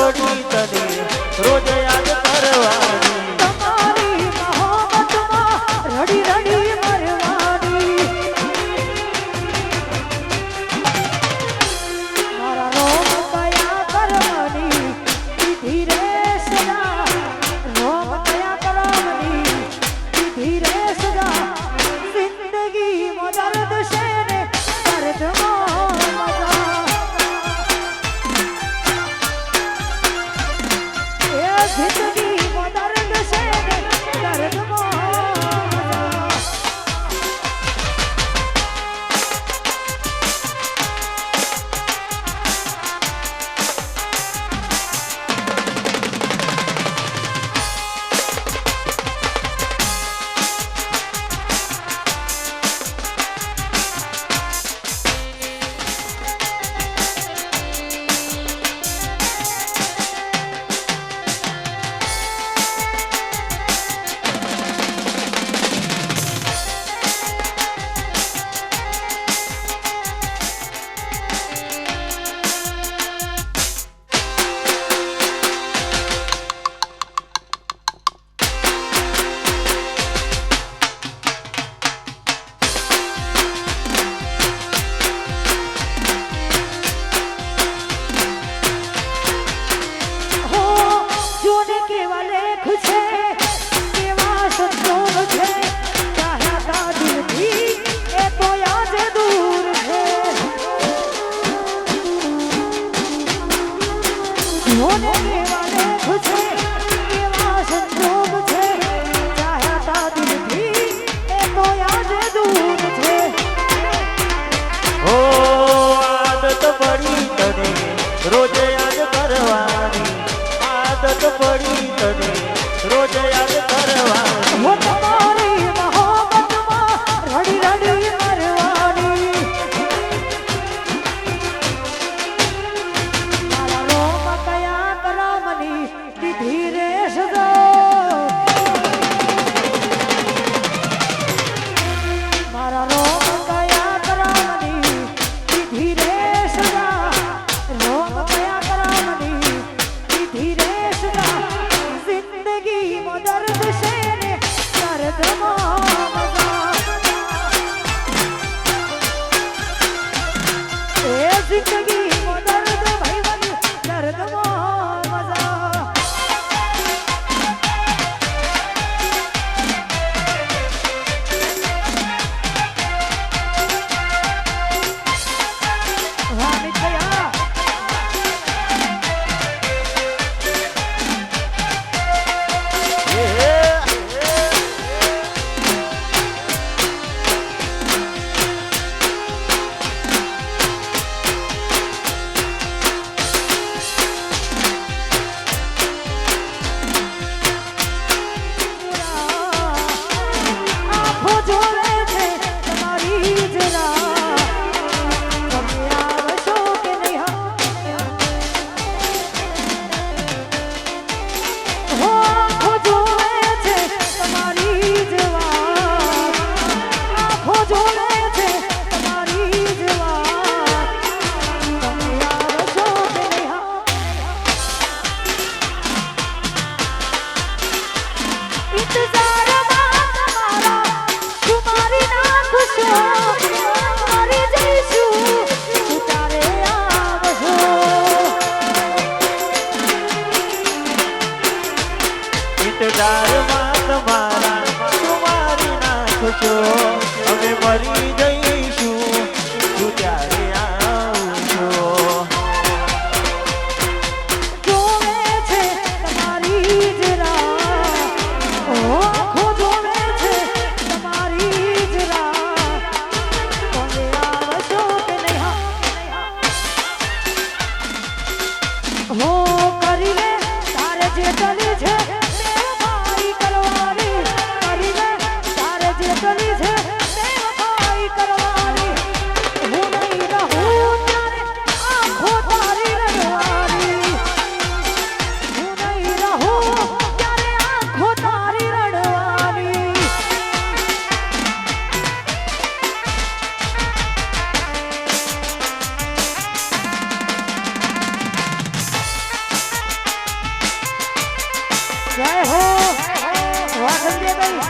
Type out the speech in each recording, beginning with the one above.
પડી તને રોજ યાદ કરવાની તમારી મોહબ્બતમાં રડી રડી મરવાની મારા રોમ કયા કરવાની દીધી રે સદા રોમ કયા કરવાની દીધી રે સદા જિંદગી મો દર્દ છે ને દર્દમાં મજા એ જિંદગી મો દર્દ છે ને દર્દમાં મજા જોને કેવા લેખ છે કેવા સંજોગ છે ચાહતા દિલથી એ તો યાદ દૂર છે જોને કેવા લેખ છે કેવા સંજોગ છે ચાહતા દિલથી એ તો યાદ દૂર છે ઓ આદત પડી તને રોજ યાદ કરવાની આદત પડી તને રોજ યાદ કરવાની હું તમારી મોહબ્બતમાં રડી રડી મરવાની મારા રોમ કયા કરમની દીધી રે સદા મારા રોમ કયા કરમની દીધી રે સદા રોમ કયા કરમની દીધી રે સદા જિંદગી મો દર્દ છે ને દર્દમાં મજા એ જિંદગી મો દર્દ ભાઈબંધ દર્દમાં મજા વાહ મિત્યા આંખો જોવે છે તમારી જરા તમે આવશો કે નહીં હો આંખો જોવે છે તમારી જવા આંખો જોવે છે તમારી જવા તમે આવશો કે નહીં ઇંતજારમાં તમારા તમારી નાખશો મારી જઈશું તું તારે આવશો ઇંતજારમાં તમારા તમારી નાખશો અમે મરી જઈશું તું ત્યારે આવશો જોવે છે તમારી જરા આંખો જોવે છે તમારી જરા તમે આવશો કે નહીં હો કરી લે તારે જે ટલી છે બેવફાઈ કરવાની કરી લે તારે જે ટલી છે બેવફાઈ કરવાની હું નહીં રહું ત્યારે આંખો તારી રડવાની હું નહીં રહું ત્યારે આંખો તારી રડવાની નંદે ભાઈ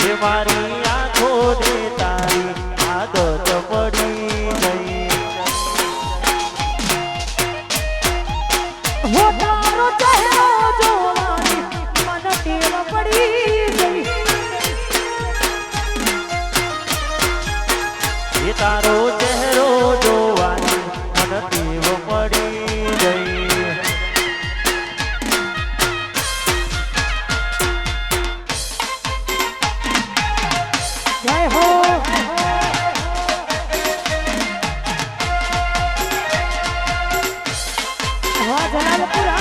હે મારી આંખો ને તારી આદત પડી ગઈ હો તારો ચહેરો જોવાની મને ટેવ પડી ગઈ હે તારો ચહેરો જોવાની મને ટેવ પડી ગઈ જય હો વાહ જલાલપુરા